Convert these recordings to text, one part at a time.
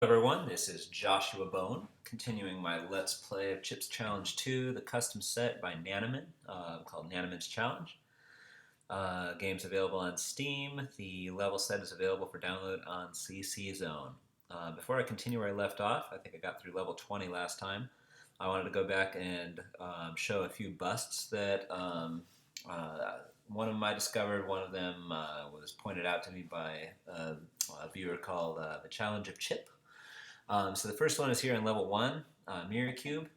Everyone, this is Joshua Bone, continuing my Let's Play of Chips Challenge 2, the custom set by Nanamin, called Nanamins Challenge. Game's available on Steam. The level set is available for download on CC Zone. Before I continue where I left off, I think I got through level 20 last time. I wanted to go back and show a few busts that one of them I discovered. One of them was pointed out to me by a viewer called The Challenge of Chip. So the first one is here in level 1, Mirror Cube.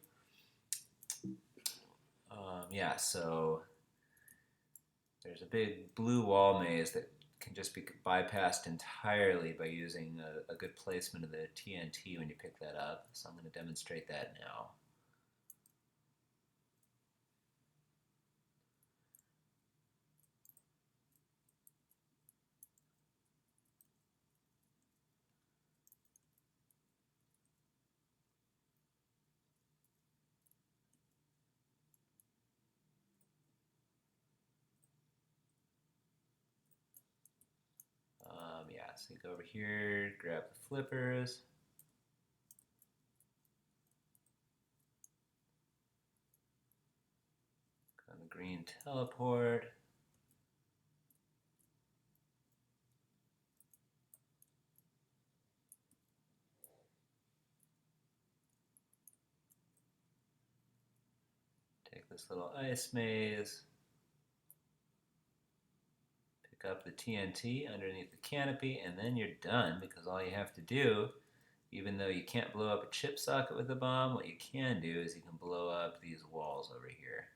Yeah, so there's a big blue wall maze that can just be bypassed entirely by using a good placement of the TNT when you pick that up. So I'm going to demonstrate that now. Yeah, so you go over here, grab the flippers. Go on the green teleport. Take this little ice maze. Pick up the TNT underneath the canopy, and then you're done, because all you have to do, even though you can't blow up a chip socket with a bomb, what you can do is you can blow up these walls over here.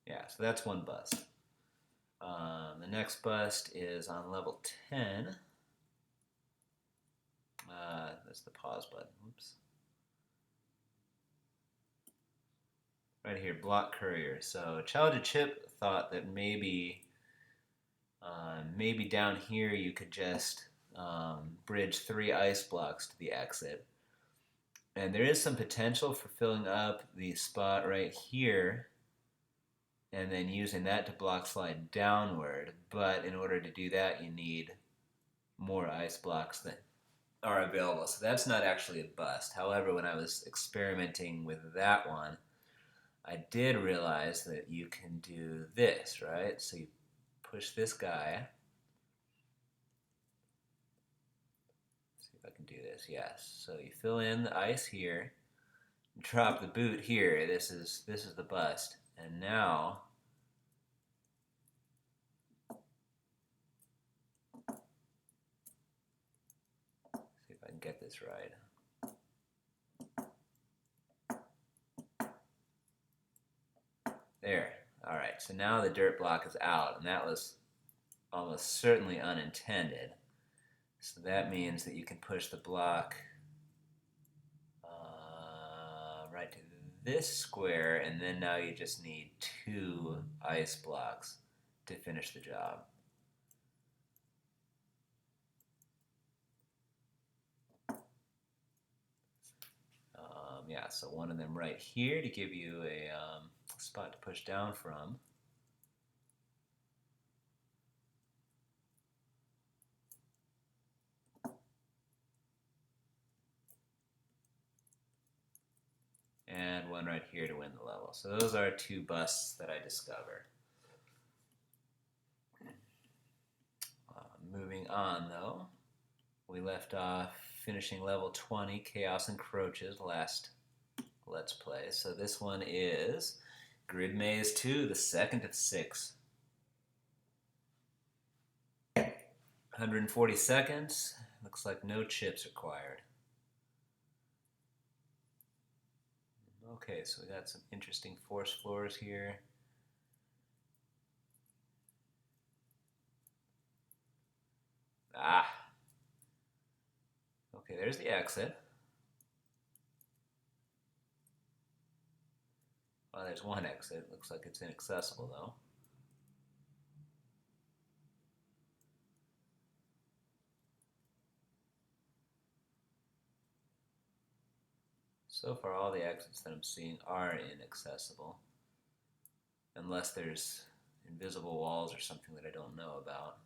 Yeah, so that's one bust. The next bust is on level 10. That's the pause button. Oops. Right here, block courier. So Challenge Chip thought that maybe down here you could just bridge 3 ice blocks to the exit. And there is some potential for filling up the spot right here and then using that to block slide downward. But in order to do that, you need more ice blocks than are available. So that's not actually a bust. However, when I was experimenting with that one, I did realize that you can do this, right? So you push this guy. See if I can do this. Yes. So you fill in the ice here, drop the boot here. This is the bust. And now see if I can get this right. There. All right. So now the dirt block is out, and that was almost certainly unintended. So that means that you can push the block right to this square, and then now you just need 2 ice blocks to finish the job. Yeah, so one of them right here to give you a spot to push down from. And one right here to win the level. So those are 2 busts that I discovered. Moving on, though, we left off finishing level 20, Chaos Encroaches, last Let's Play. So this one is Grid Maze 2, the second of 6. 140 seconds. Looks like no chips required. Okay, so we got some interesting force floors here. Ah. Okay, there's the exit. Well, there's one exit. Looks like it's inaccessible, though. So far, all the exits that I'm seeing are inaccessible. Unless there's invisible walls or something that I don't know about.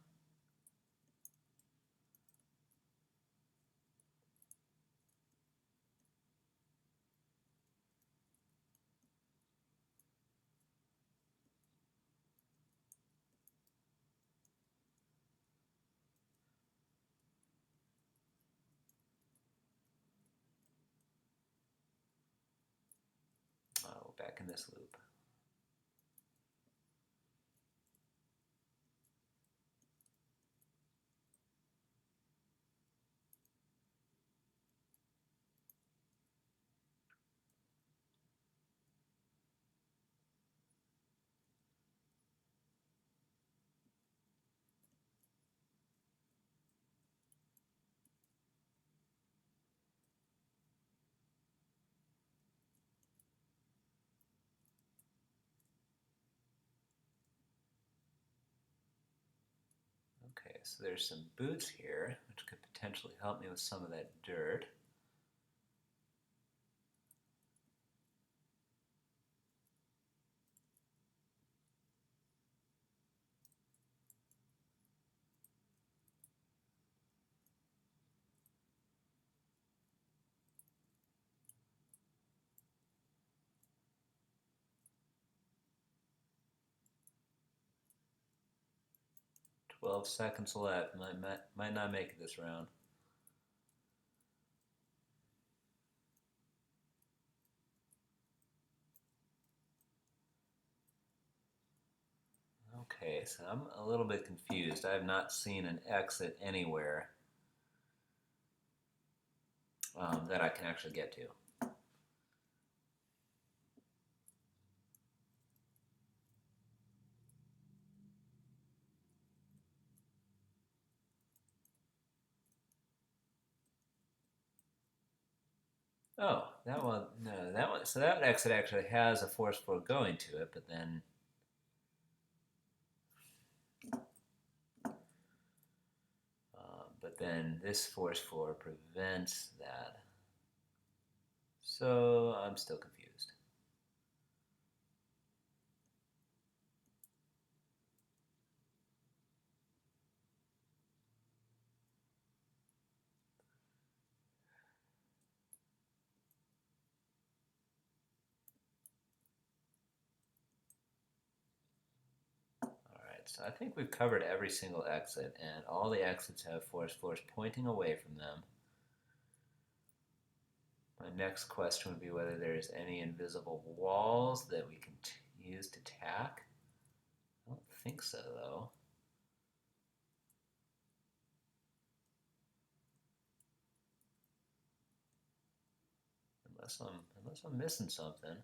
this loop. Okay, so there's some boots here, which could potentially help me with some of that dirt. Twelve seconds left. Might not make it this round. Okay, so I'm a little bit confused. I have not seen an exit anywhere that I can actually get to. Oh, that one, no, that one. So that exit actually has a force floor going to it, but then this force floor prevents that. So I'm still confused. So I think we've covered every single exit, and all the exits have force floors pointing away from them. My next question would be whether there's any invisible walls that we can use to tack. I don't think so, though. Unless I'm missing something.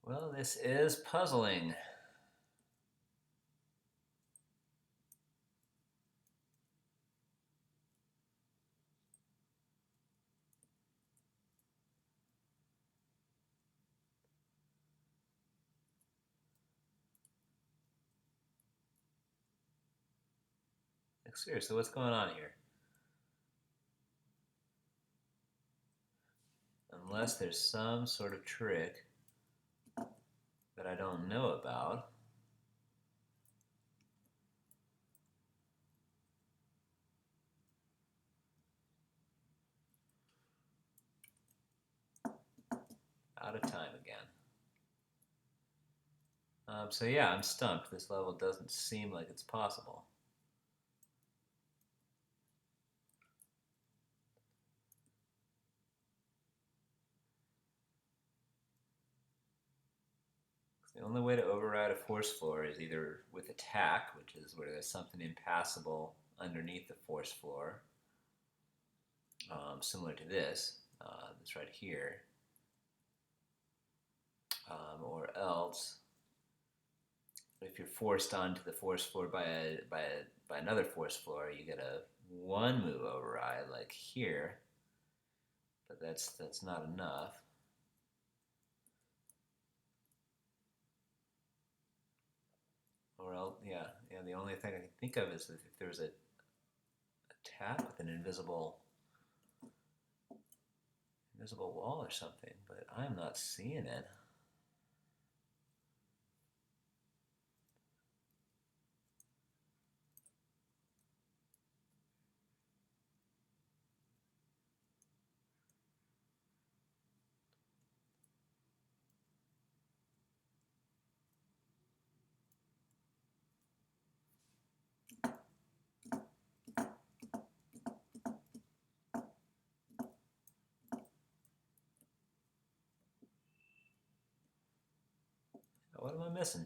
Well, this is puzzling. Like, seriously, what's going on here? Unless there's some sort of trick that I don't know about. Out of time again. So yeah, I'm stumped. This level doesn't seem like it's possible. The only way to override a force floor is either with attack, which is where there's something impassable underneath the force floor, similar to this, that's right here, or else if you're forced onto the force floor by another force floor, you get a one move override like here, but that's not enough. Or else, yeah, the only thing I can think of is if there was a attack with an invisible wall or something, but I'm not seeing it. What am I missing?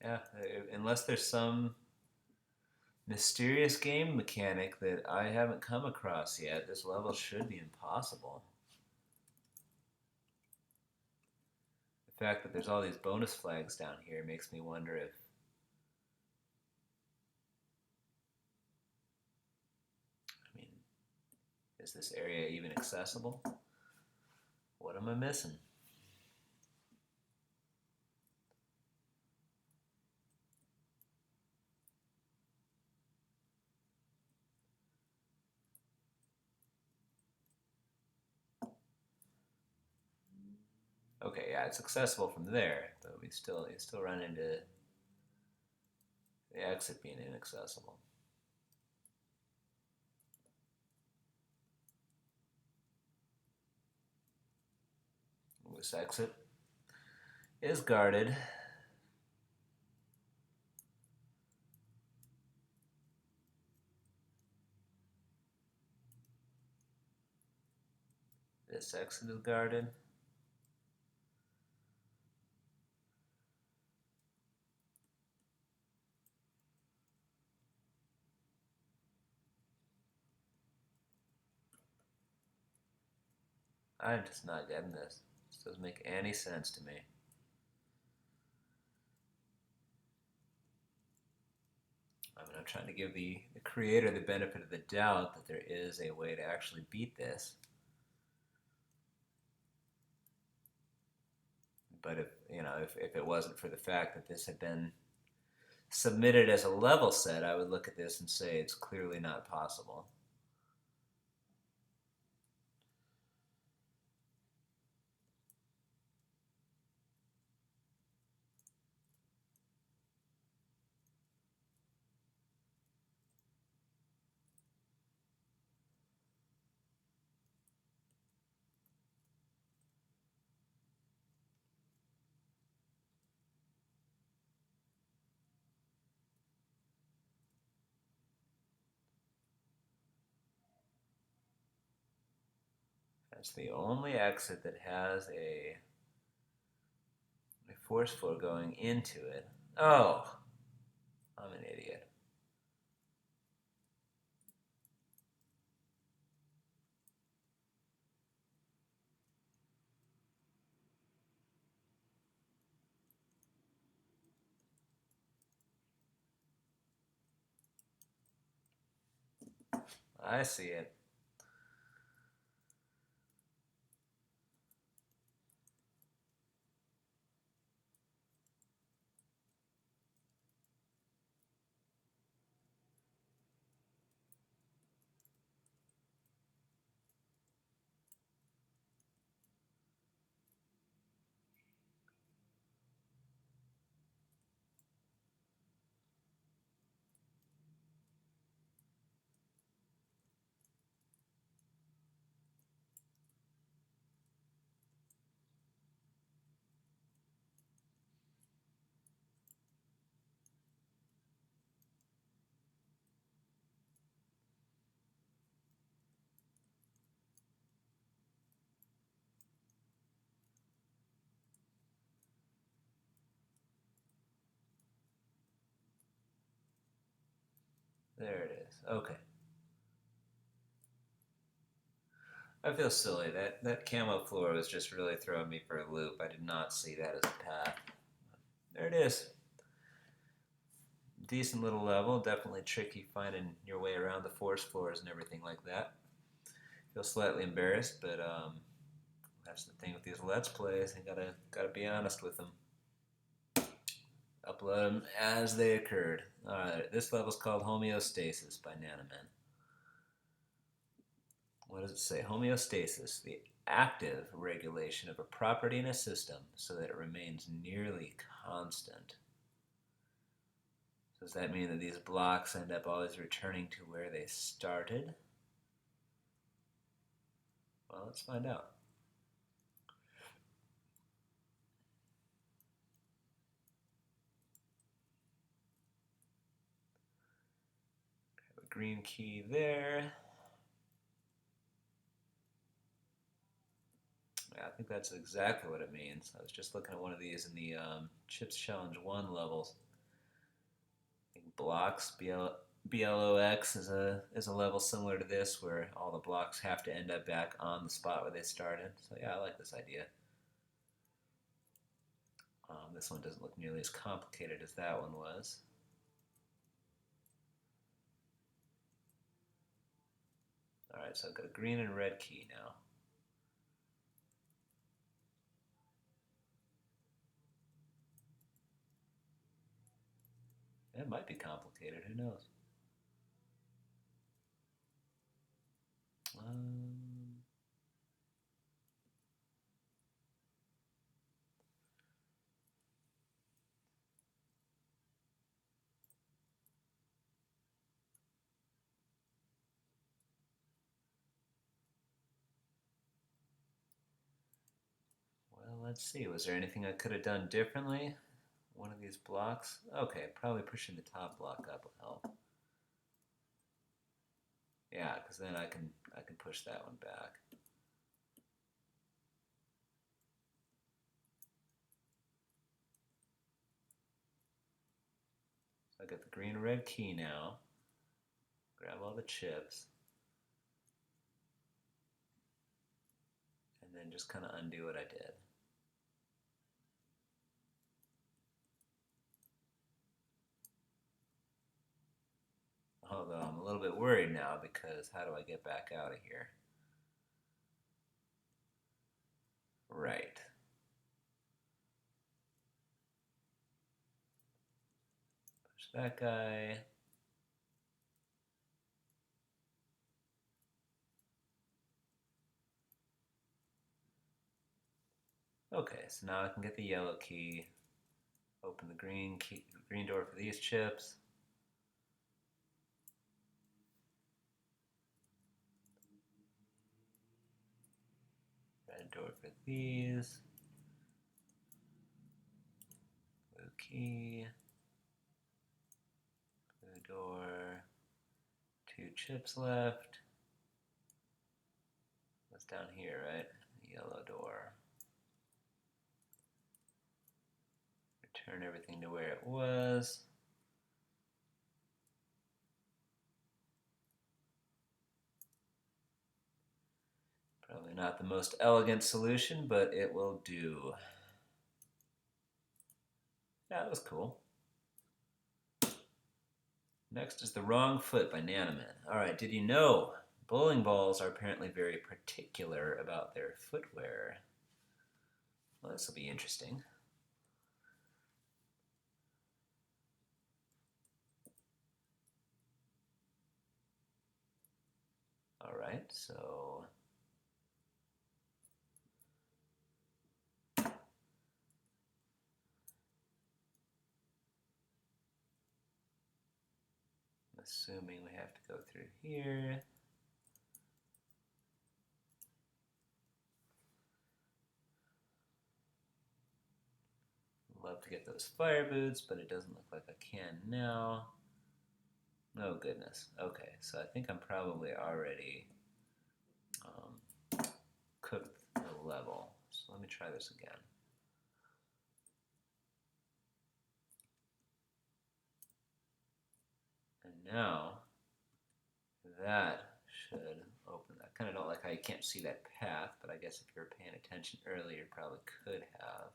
Yeah, unless there's some mysterious game mechanic that I haven't come across yet, this level should be impossible. The fact that there's all these bonus flags down here makes me wonder if... I mean, is this area even accessible? What am I missing? Okay, yeah, it's accessible from there, but you still run into the exit being inaccessible. This exit is guarded. This exit is guarded. I'm just not getting this. This doesn't make any sense to me. I mean, I'm trying to give the creator the benefit of the doubt that there is a way to actually beat this. But if it wasn't for the fact that this had been submitted as a level set, I would look at this and say it's clearly not possible. That's the only exit that has a force flow going into it. Oh, I'm an idiot. I see it. There it is. Okay. I feel silly. That camo floor was just really throwing me for a loop. I did not see that as a path. There it is. Decent little level. Definitely tricky finding your way around the force floors and everything like that. Feel slightly embarrassed, but that's the thing with these Let's Plays. You gotta be honest with them. Upload them as they occurred. Alright, this level's called Homeostasis by Nanamin. What does it say? Homeostasis, the active regulation of a property in a system so that it remains nearly constant. Does that mean that these blocks end up always returning to where they started? Well, let's find out. Have a green key there. Yeah, I think that's exactly what it means. I was just looking at one of these in the Chips Challenge 1 levels. I think blocks, BLOX is a level similar to this where all the blocks have to end up back on the spot where they started. So yeah, I like this idea. This one doesn't look nearly as complicated as that one was. Alright, so I've got a green and red key now. It might be complicated, who knows? Well, let's see. Was there anything I could have done differently? One of these blocks? Okay, probably pushing the top block up will help. Yeah, because then I can push that one back. So I got the green red key now. Grab all the chips. And then just kind of undo what I did. Although I'm a little bit worried now because how do I get back out of here? Right. Push that guy. Okay, so now I can get the yellow key. Open the green door for these chips. Red door for these. Blue key. Blue door. 2 chips left. That's down here, right? Yellow door. Return everything to where it was. Probably not the most elegant solution, but it will do. Yeah, that was cool. Next is The Wrong Foot by Nanamin. Alright, did you know bowling balls are apparently very particular about their footwear? Well, this will be interesting. Alright, so assuming we have to go through here. Love to get those fire boots, but it doesn't look like I can now. Oh goodness. Okay, so I think I'm probably already cooked the level. So let me try this again. And now that should open. I kind of don't like how you can't see that path, but I guess if you were paying attention earlier, you probably could have.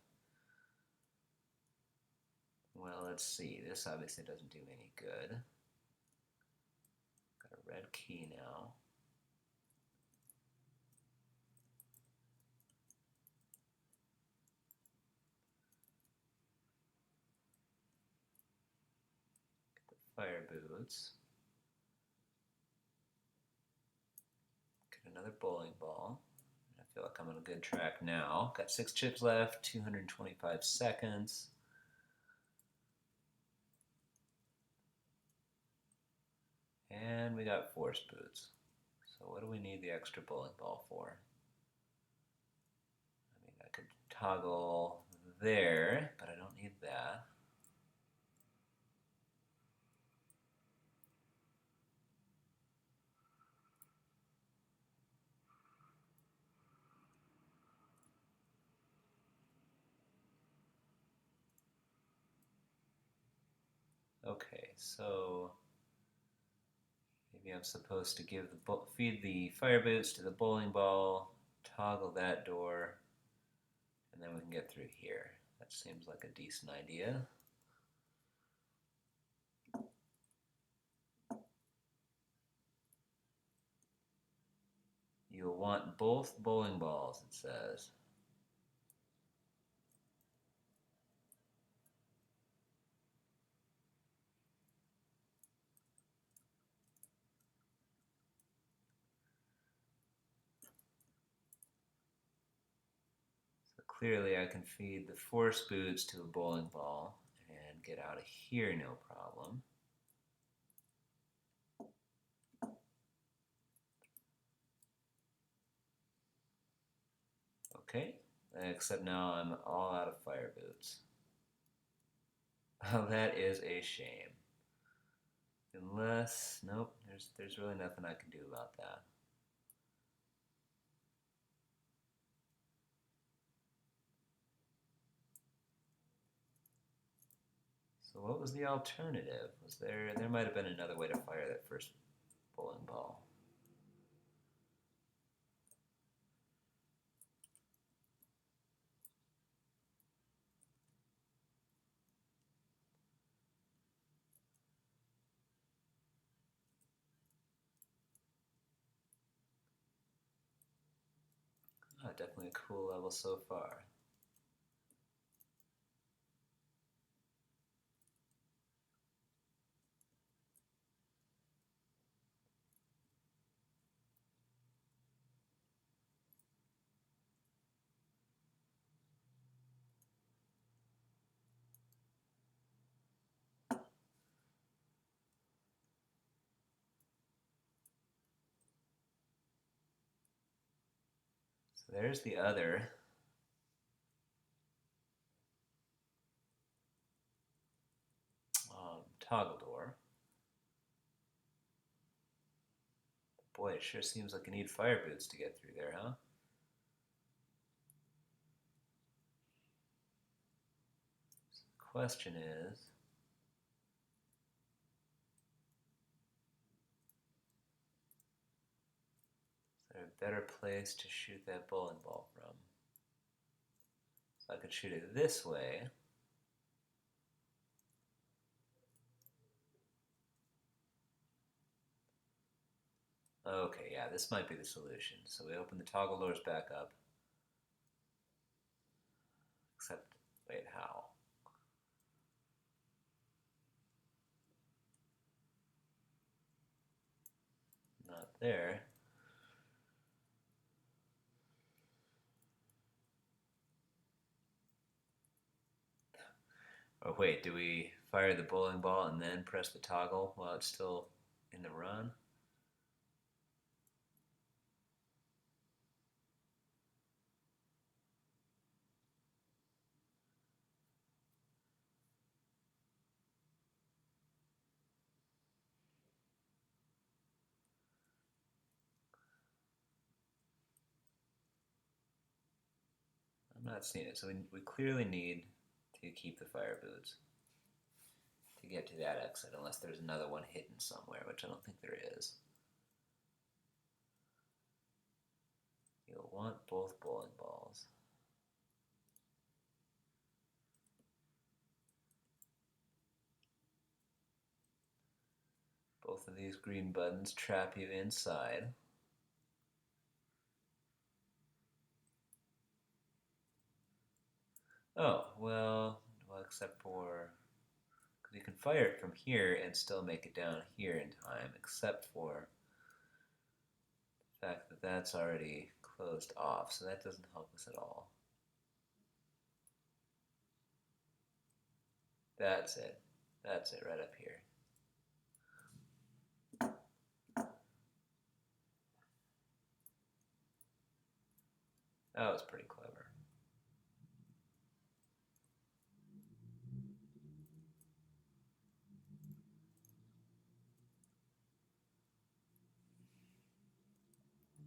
Well, let's see. This obviously doesn't do any good. Got a red key now. Get the fire boots. Get another bowling ball. I feel like I'm on a good track now. Got 6 chips left, 225 seconds. we got force boots. So what do we need the extra bowling ball for? I mean, I could toggle there, but I don't need that. Okay, so maybe I'm supposed to feed the fire boots to the bowling ball, toggle that door, and then we can get through here. That seems like a decent idea. You'll want both bowling balls, it says. So clearly I can feed the force boots to a bowling ball and get out of here no problem. Okay, except now I'm all out of fire boots. Oh, that is a shame. Unless, nope, there's really nothing I can do about that. So what was the alternative? There might have been another way to fire that first bowling ball. Oh, definitely a cool level so far. So there's the other. Toggle door. Boy, it sure seems like you need fire boots to get through there, huh? So the question is there a better place to shoot that bowling ball from? So I could shoot it this way. Okay, yeah, this might be the solution. So we open the toggle doors back up. Except, wait, how? Not there. Or wait, do we fire the bowling ball and then press the toggle while it's still in the run? I'm not seeing it. So we clearly need to keep the fire boots to get to that exit, unless there's another one hidden somewhere, which I don't think there is. You'll want both bowling balls. Both of these green buttons trap you inside. Oh, well, except for, because you can fire it from here and still make it down here in time, except for the fact that that's already closed off, so that doesn't help us at all. That's it. That's it right up here. That was pretty clever.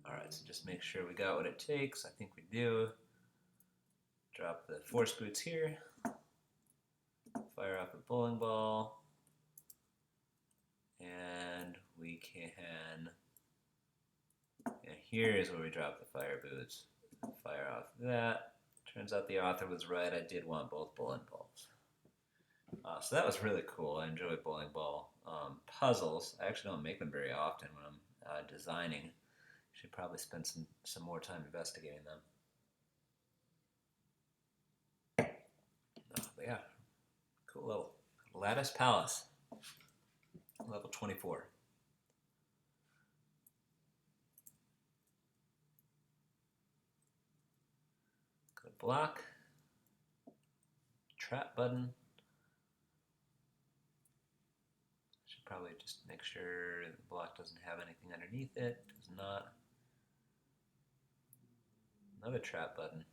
Alright, so just make sure we got what it takes. I think we do. Drop the force boots here. Fire off a bowling ball. And we can... And here is where we drop the fire boots. Fire off that. Turns out the author was right. I did want both bowling balls. So that was really cool. I enjoy bowling ball puzzles. I actually don't make them very often when I'm designing. Should probably spend some more time investigating them. But yeah, cool level. Lattice Palace, level 24. Go to block, trap button. Should probably just make sure the block doesn't have anything underneath it. Does not. Another trap button.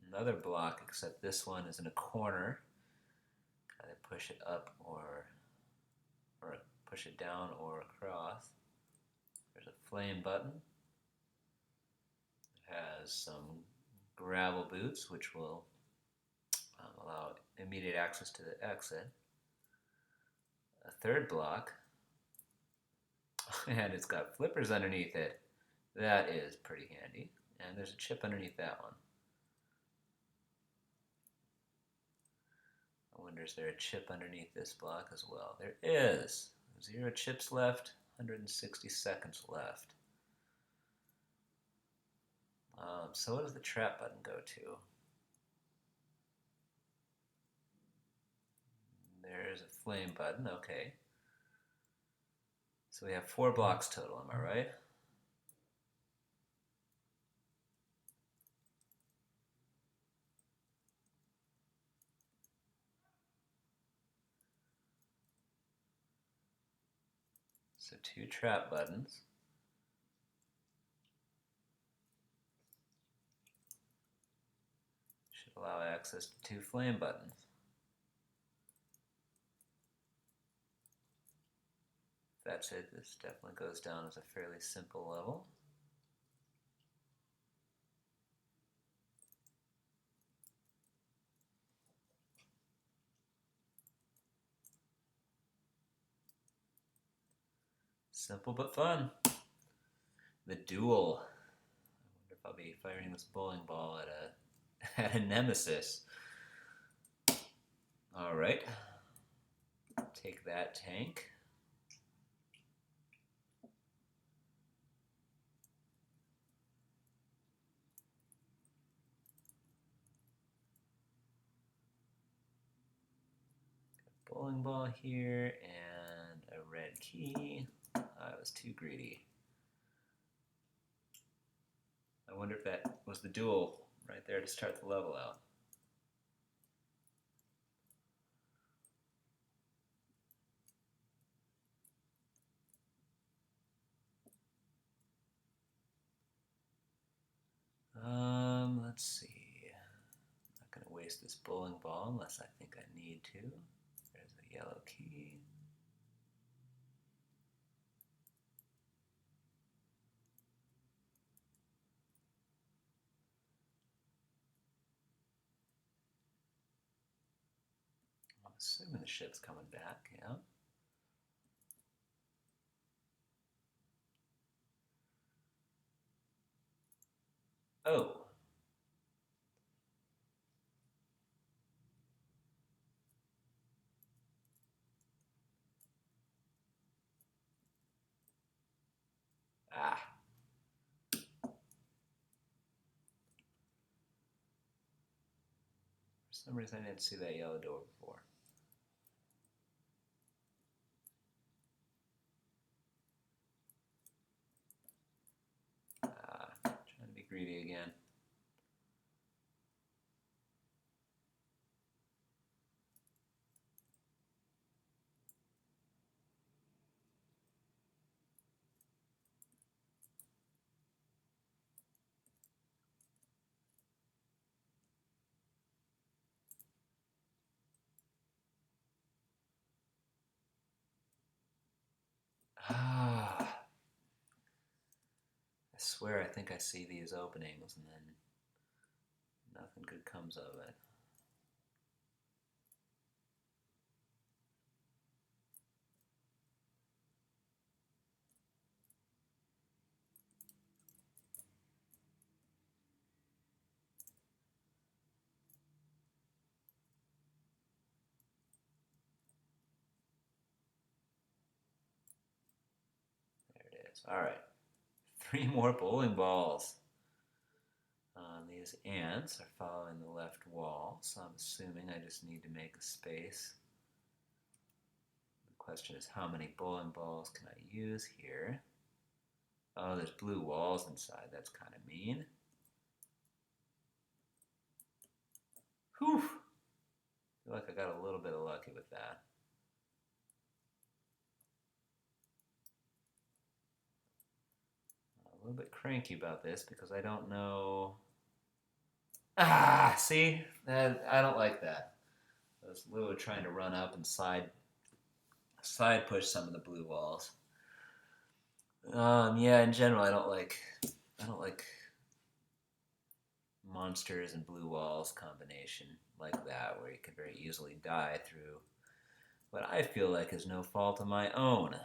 Another block, except this one is in a corner. Gotta push it up or push it down or across. There's a flame button. It has some gravel boots, which will allow immediate access to the exit. A third block, and it's got flippers underneath it. That is pretty handy. And there's a chip underneath that one. I wonder, is there a chip underneath this block as well? There is. 0 chips left, 160 seconds left. So what does the trap button go to? There's a flame button, okay. So we have 4 blocks total, am I right? So 2 trap buttons. Should allow access to 2 flame buttons. That's it. This definitely goes down as a fairly simple level. Simple but fun. The Duel. I wonder if I'll be firing this bowling ball at a nemesis. All right. Take that tank. Bowling ball here and a red key. I was too greedy. I wonder if that was the Duel right there to start the level out. Let's see. I'm not going to waste this bowling ball unless I think I need to. There's a yellow key. I'm assuming the ship's coming back, yeah. Oh. Ah. For some reason I didn't see that yellow door before. Trying to be greedy again. swear I think I see these openings and then nothing good comes of it. There it is. All right. 3 more bowling balls. These ants are following the left wall, so I'm assuming I just need to make a space. The question is, how many bowling balls can I use here? Oh, there's blue walls inside. That's kind of mean. Whew! I feel like I got a little bit of lucky with that. I'm a little bit cranky about this because I don't know. Ah, see? I don't like that. I was literally trying to run up and side push some of the blue walls. Yeah, in general, I don't like monsters and blue walls combination like that, where you could very easily die through what I feel like is no fault of my own.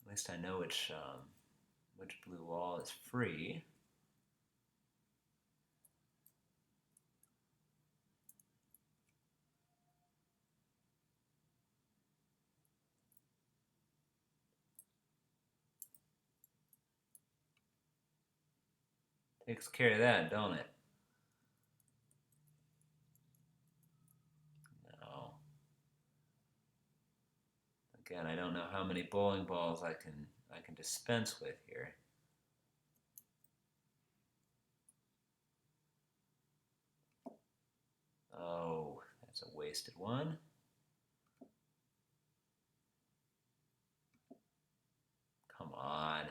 At least I know which blue wall is free. Takes care of that, don't it? No. Again, I don't know how many bowling balls I can dispense with here. Oh, that's a wasted one. Come on.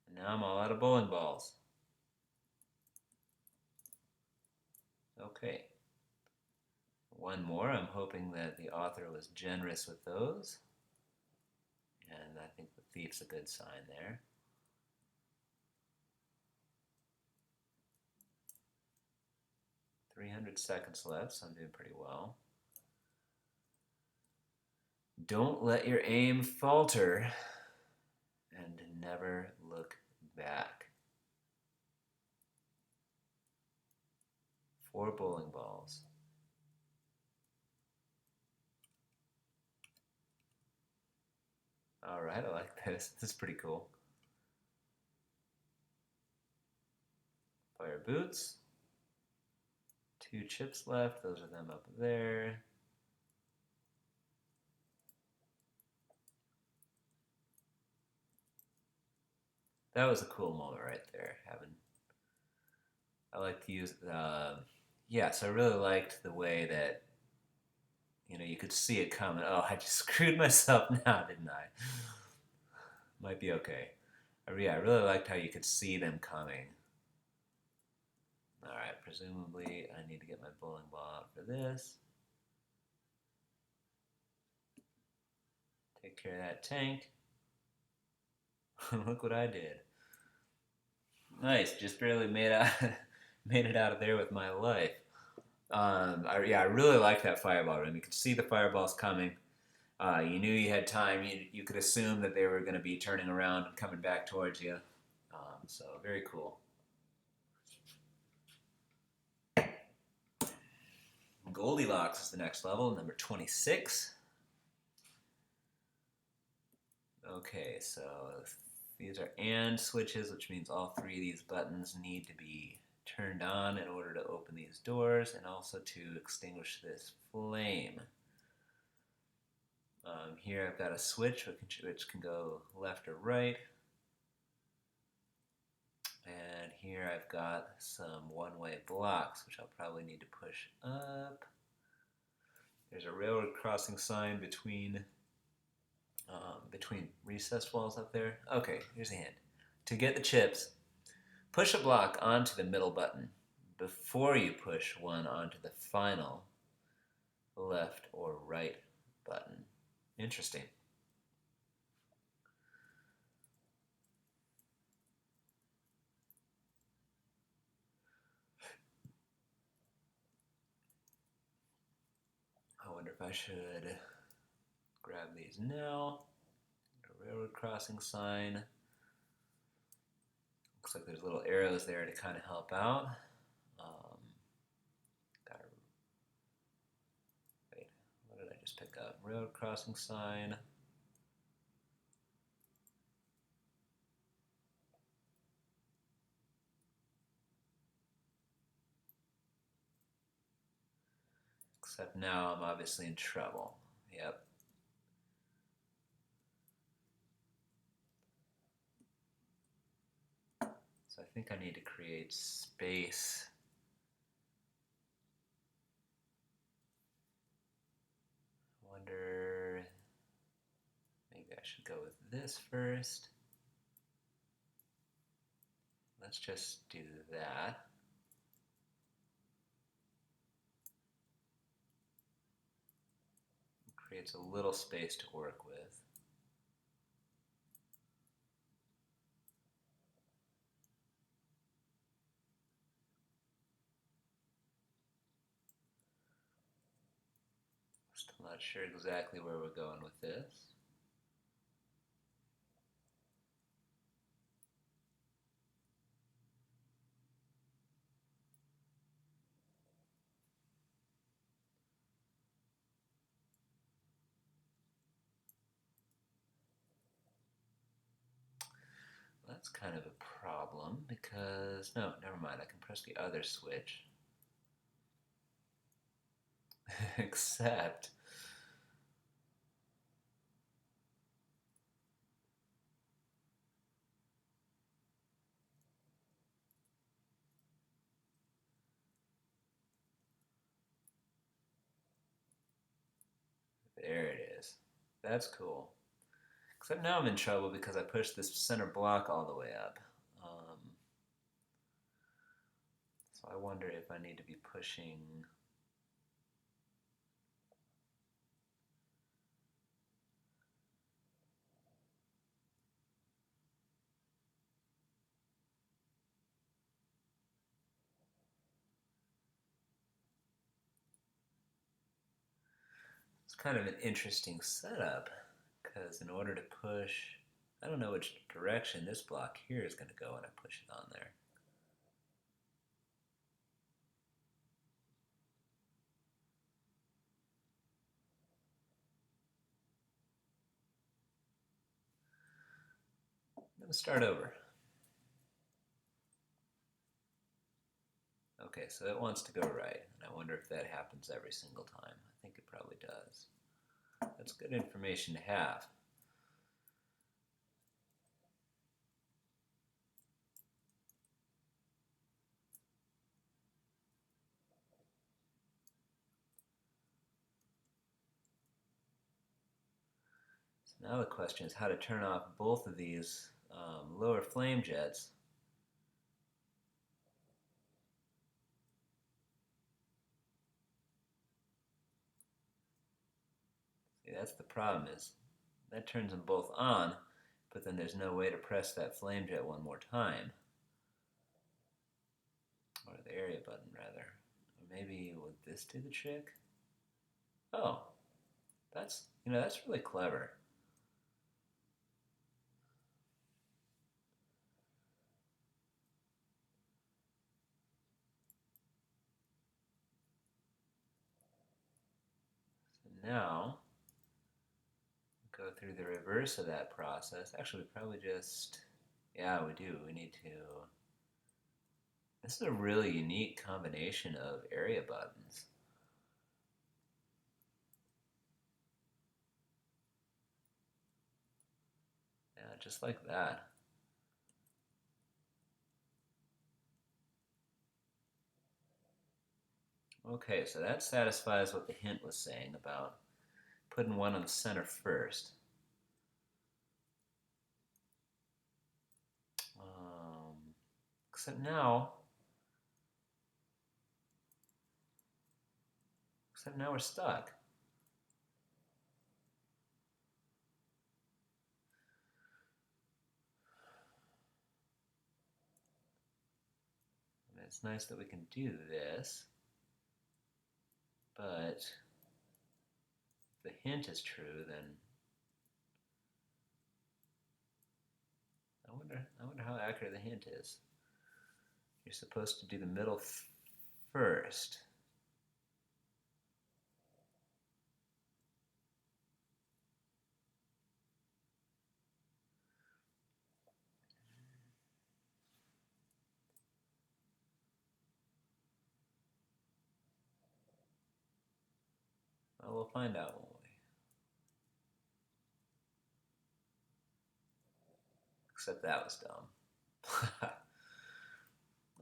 And now I'm all out of bowling balls. Okay. One more. I'm hoping that the author was generous with those. And I think the thief's a good sign there. $300 left, so I'm doing pretty well. Don't let your aim falter and never look back. 4 bowling balls. All right, I like this. This is pretty cool. Fire boots. 2 chips left. Those are them up there. That was a cool moment right there. I like to use. Yes, I really liked the way that you could see it coming. Oh, I just screwed myself now, didn't I? Might be okay. Yeah, I really liked how you could see them coming. Alright, presumably I need to get my bowling ball out for this. Take care of that tank. Look what I did. Nice, just barely made it out of there with my life. I really liked that fireball room. You could see the fireballs coming. You knew you had time. You could assume that they were going to be turning around and coming back towards you. So very cool. Goldilocks is the next level, number 26. Okay, so these are AND switches, which means all 3 of these buttons need to be turned on in order to open these doors and also to extinguish this flame. Here I've got a switch which can go left or right. And here I've got some one-way blocks, which I'll probably need to push up. There's a railroad crossing sign between recessed walls up there. Okay, here's a hint. To get the chips, Push a block onto the middle button before you push one onto the final left or right button. Interesting. I wonder if I should grab these now. A railroad crossing sign. Looks like there's little arrows there to kind of help out. Wait, what did I just pick up? Railroad crossing sign. Except now I'm obviously in trouble. Yep. So I think I need to create space. I wonder, maybe I should go with this first. Let's just do that. It creates a little space to work with. Still not sure exactly where we're going with this. That's kind of a problem because, no, never mind. I can press the other switch. Except, there it is. That's cool. Except now I'm in trouble because I pushed this center block all the way up. So I wonder if I need to be pushing. It's kind of an interesting setup because in order to push, I don't know which direction this block here is going to go when I push it on there. Let me start over. Okay, so it wants to go right, and I wonder if that happens every single time. I think it probably does. That's good information to have. So now the question is how to turn off both of these lower flame jets. See, that's the problem, is that turns them both on, but then there's no way to press that flame jet one more time. Or the area button, rather. Or maybe would this do the trick? Oh, that's really clever. So now, go through the reverse of that process. Actually, we probably just, yeah, we do. We need to, this is a really unique combination of area buttons. Yeah, just like that. Okay, so that satisfies what the hint was saying about putting one on the center first. Except now we're stuck. I mean, it's nice that we can do this, but if the hint is true, then I wonder how accurate the hint is. You're supposed to do the middle first. Well, we'll find out, won't we? Except that was dumb.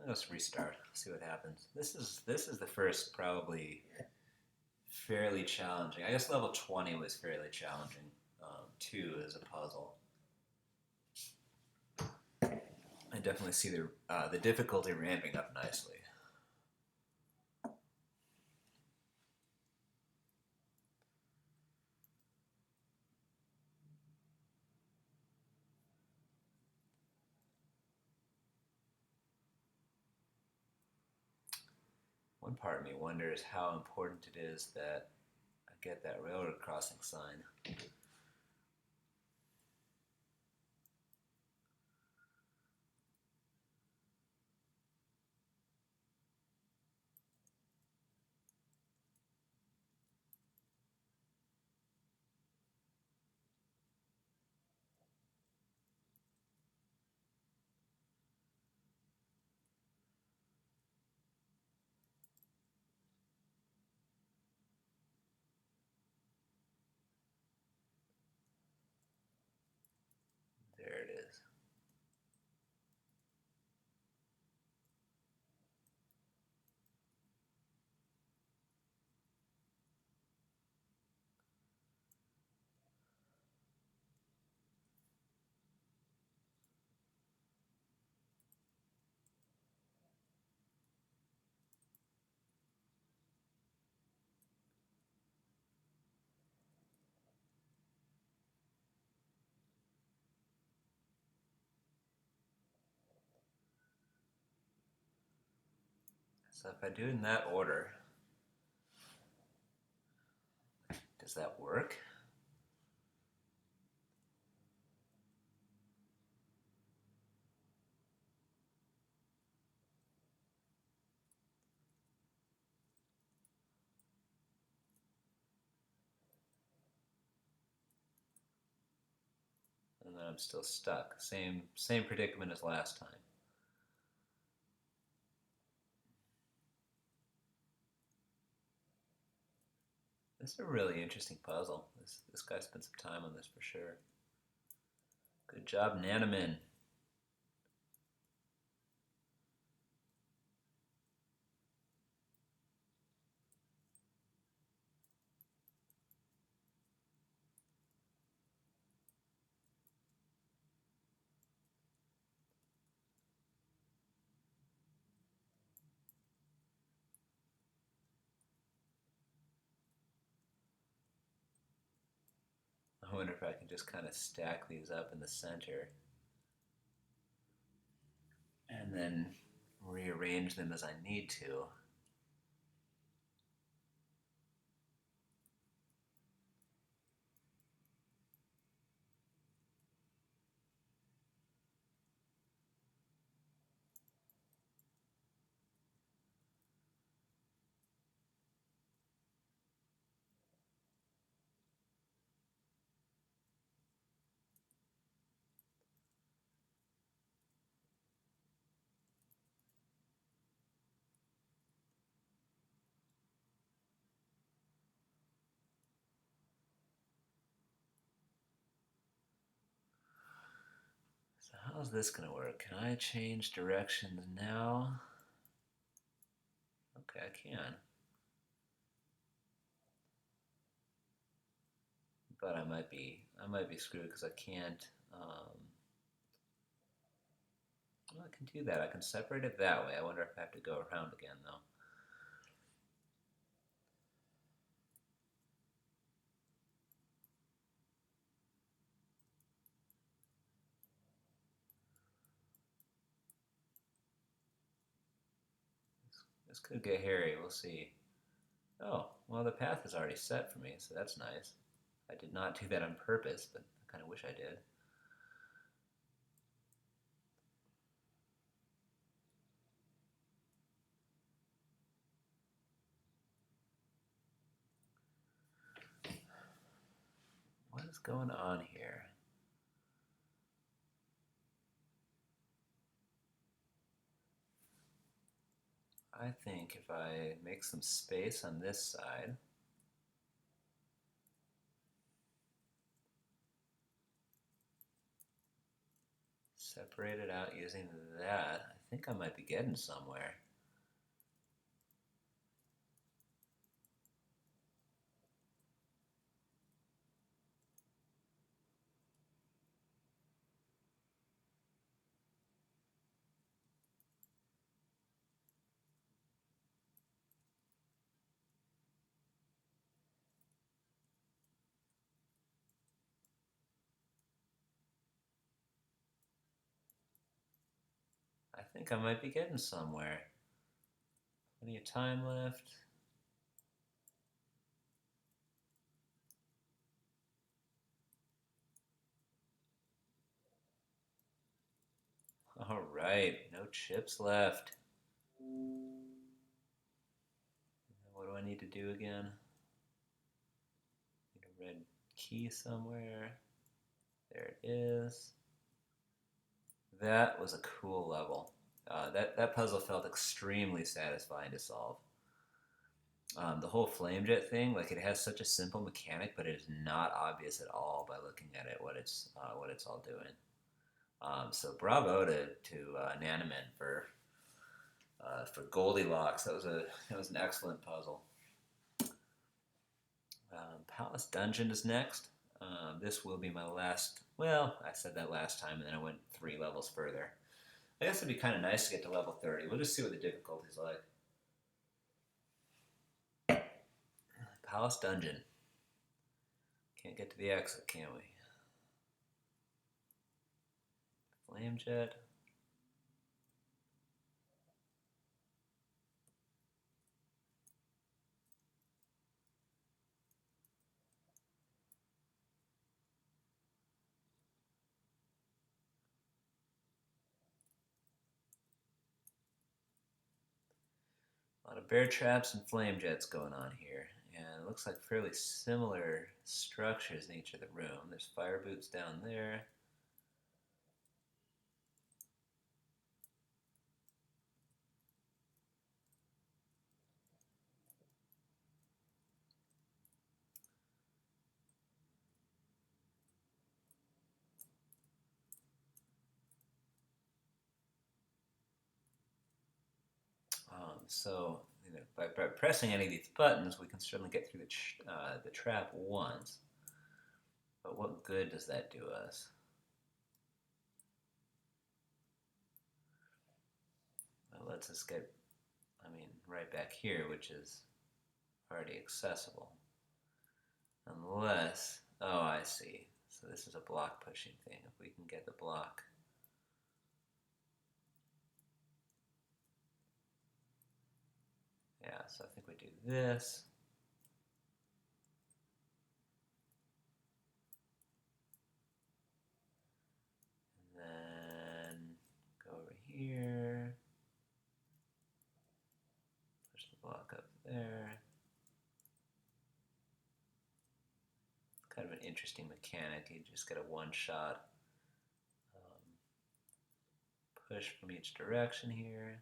Let's restart. See what happens. This is the first probably fairly challenging. I guess level 20 was fairly challenging. 2 is a puzzle. I definitely see the difficulty ramping up nicely. One part of me wonders how important it is that I get that railroad crossing sign. There it is. So if I do it in that order, does that work? And then I'm still stuck. Same predicament as last time. This is a really interesting puzzle. This guy spent some time on this for sure. Good job, Nanamin. I wonder if I can just kind of stack these up in the center and then rearrange them as I need to. So how's this going to work? Can I change directions now? Okay, I can. But I might be screwed because I can't. Well, I can do that. I can separate it that way. I wonder if I have to go around again, though. This could get hairy. We'll see. Oh, well, the path is already set for me, so that's nice. I did not do that on purpose, but I kind of wish I did. What is going on here? I think if I make some space on this side, separate it out using that, I think I might be getting somewhere. I think I might be getting somewhere. Plenty of time left. All right, no chips left. What do I need to do again? Need a red key somewhere. There it is. That was a cool level. That puzzle felt extremely satisfying to solve. The whole flame jet thing, like it has such a simple mechanic, but it is not obvious at all by looking at it what it's all doing. So bravo to Nanamin for Goldilocks. That was an excellent puzzle. Palace Dungeon is next. This will be my last. Well, I said that last time, and then I went 3 levels further. I guess it'd be kind of nice to get to level 30. We'll just see what the difficulty's like. Palace Dungeon. Can't get to the exit, can we? Flame jet. A lot of bear traps and flame jets going on here. And it looks like fairly similar structures in each of the room. There's fire boots down there. So by pressing any of these buttons, we can certainly get through the trap once. But what good does that do us? Well, lets us get, right back here, which is already accessible. Unless, oh, I see. So this is a block pushing thing. If we can get the block. Yeah, so I think we do this. And then go over here. Push the block up there. Kind of an interesting mechanic. You just get a one-shot push from each direction here.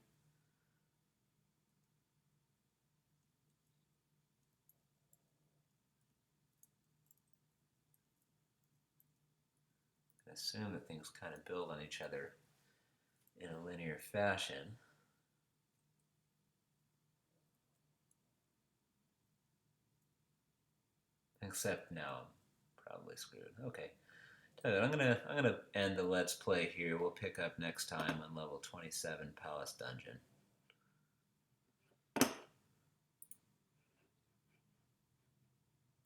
I assume that things kind of build on each other in a linear fashion. Except now I'm probably screwed. Okay. I'm gonna end the Let's Play here. We'll pick up next time on level 27 Palace Dungeon.